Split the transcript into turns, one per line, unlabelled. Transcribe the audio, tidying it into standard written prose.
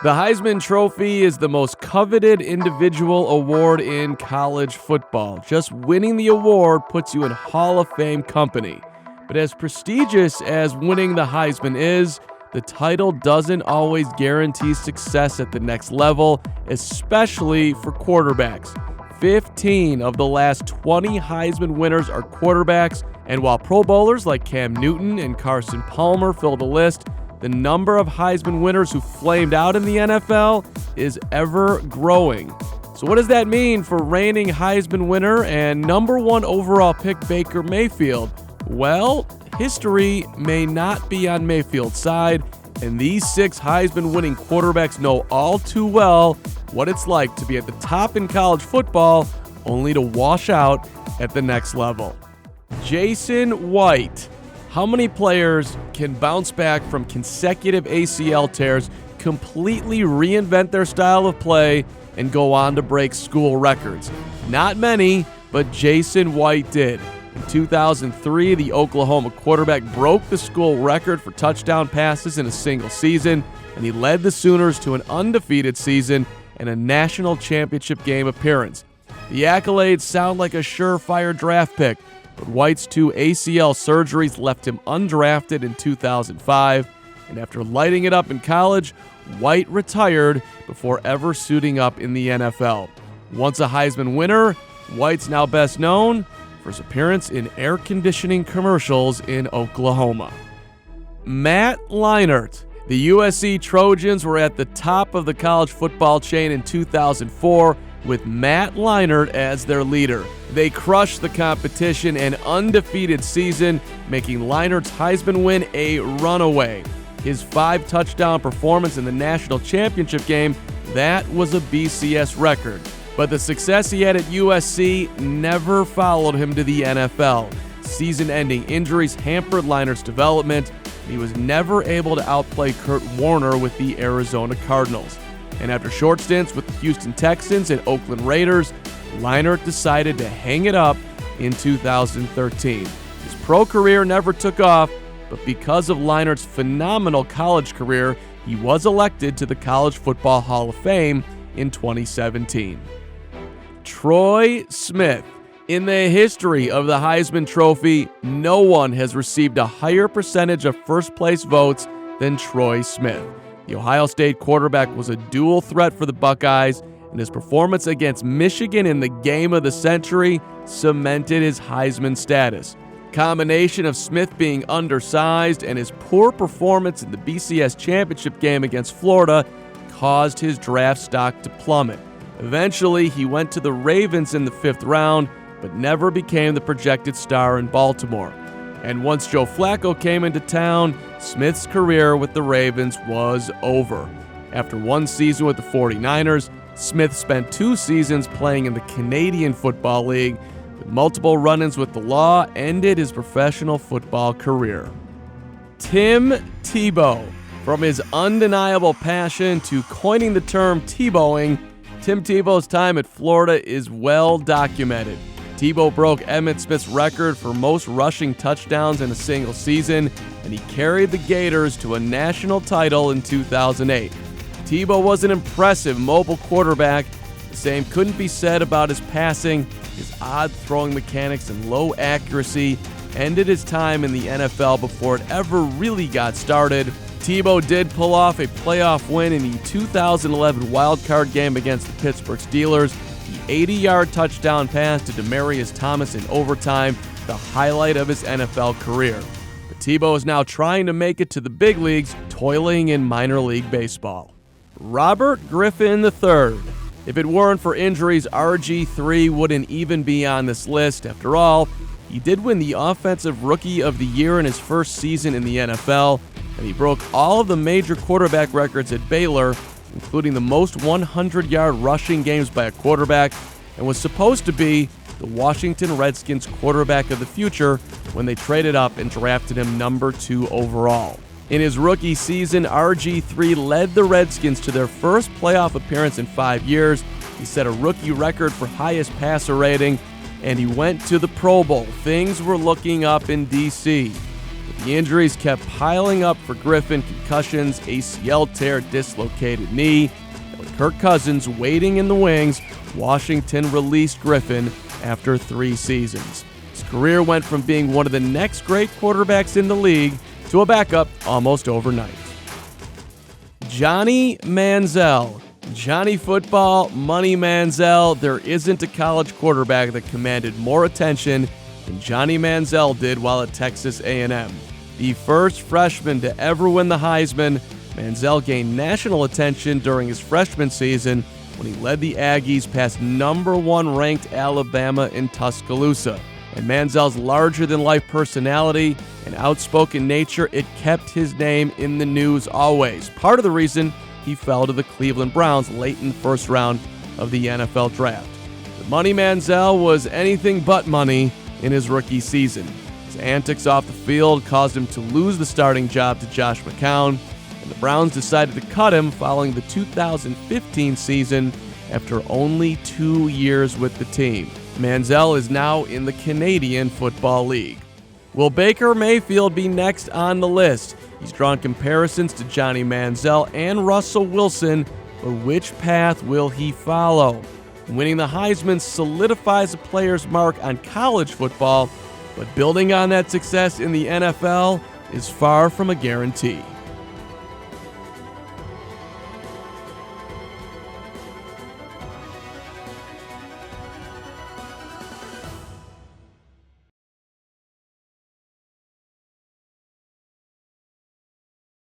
The Heisman Trophy is the most coveted individual award in college football. Just winning the award puts you in Hall of Fame company. But as prestigious as winning the Heisman is, the title doesn't always guarantee success at the next level, especially for quarterbacks. 15 of the last 20 Heisman winners are quarterbacks, and while Pro Bowlers like Cam Newton and Carson Palmer fill the list, the number of Heisman winners who flamed out in the NFL is ever growing. So what does that mean for reigning Heisman winner and number one overall pick Baker Mayfield? Well, history may not be on Mayfield's side, and these 6 Heisman-winning quarterbacks know all too well what it's like to be at the top in college football, only to wash out at the next level. Jason White. How many players can bounce back from consecutive ACL tears, completely reinvent their style of play, and go on to break school records? Not many, but Jason White did. In 2003, the Oklahoma quarterback broke the school record for touchdown passes in a single season, and he led the Sooners to an undefeated season and a national championship game appearance. The accolades sound like a surefire draft pick, but White's 2 ACL surgeries left him undrafted in 2005, and after lighting it up in college, White retired before ever suiting up in the NFL. Once a Heisman winner, White's now best known for his appearance in air conditioning commercials in Oklahoma. Matt Leinart. The USC Trojans were at the top of the college football chain in 2004 with Matt Leinart as their leader. They crushed the competition an undefeated season, making Leinart's Heisman win a runaway. His 5-touchdown performance in the national championship game, that was a BCS record. But the success he had at USC never followed him to the NFL. Season-ending injuries hampered Leinart's development. He was never able to outplay Kurt Warner with the Arizona Cardinals. And after short stints with the Houston Texans and Oakland Raiders, Leinart decided to hang it up in 2013. His pro career never took off, but because of Leinart's phenomenal college career, he was elected to the College Football Hall of Fame in 2017. Troy Smith. In the history of the Heisman Trophy, no one has received a higher percentage of first-place votes than Troy Smith. The Ohio State quarterback was a dual threat for the Buckeyes, and his performance against Michigan in the game of the century cemented his Heisman status. Combination of Smith being undersized and his poor performance in the BCS championship game against Florida caused his draft stock to plummet. Eventually, he went to the Ravens in the 5th round, but never became the projected star in Baltimore. And once Joe Flacco came into town, Smith's career with the Ravens was over. After one season with the 49ers, Smith spent 2 seasons playing in the Canadian Football League, but multiple run-ins with the law ended his professional football career. Tim Tebow. From his undeniable passion to coining the term Tebowing, Tim Tebow's time at Florida is well documented. Tebow broke Emmitt Smith's record for most rushing touchdowns in a single season, and he carried the Gators to a national title in 2008. Tebow was an impressive mobile quarterback. The same couldn't be said about his passing. His odd throwing mechanics and low accuracy ended his time in the NFL before it ever really got started. Tebow did pull off a playoff win in the 2011 Wild Card game against the Pittsburgh Steelers. The 80-yard touchdown pass to Demaryius Thomas in overtime, the highlight of his NFL career. But Tebow is now trying to make it to the big leagues, toiling in minor league baseball. Robert Griffin III. If it weren't for injuries, RG3 wouldn't even be on this list. After all, he did win the Offensive Rookie of the Year in his first season in the NFL, and he broke all of the major quarterback records at Baylor, including the most 100-yard rushing games by a quarterback, and was supposed to be the Washington Redskins quarterback of the future when they traded up and drafted him number 2 overall. In his rookie season, RG3 led the Redskins to their first playoff appearance in 5 years. He set a rookie record for highest passer rating, and he went to the Pro Bowl. Things were looking up in D.C. But the injuries kept piling up for Griffin: concussions, ACL tear, dislocated knee. And with Kirk Cousins waiting in the wings, Washington released Griffin after 3 seasons. His career went from being one of the next great quarterbacks in the league to a backup almost overnight. Johnny Manziel. Johnny Football, Money Manziel. There isn't a college quarterback that commanded more attention than Johnny Manziel did while at Texas A&M. The first freshman to ever win the Heisman, Manziel gained national attention during his freshman season when he led the Aggies past number 1 ranked Alabama in Tuscaloosa. And Manziel's larger-than-life personality and outspoken nature, it kept his name in the news always. Part of the reason he fell to the Cleveland Browns late in the first round of the NFL draft. But Money Manziel was anything but money in his rookie season. His antics off the field caused him to lose the starting job to Josh McCown, and the Browns decided to cut him following the 2015 season after only 2 years with the team. Manziel is now in the Canadian Football League. Will Baker Mayfield be next on the list? He's drawn comparisons to Johnny Manziel and Russell Wilson, but which path will he follow? Winning the Heisman solidifies a player's mark on college football, but building on that success in the NFL is far from a guarantee.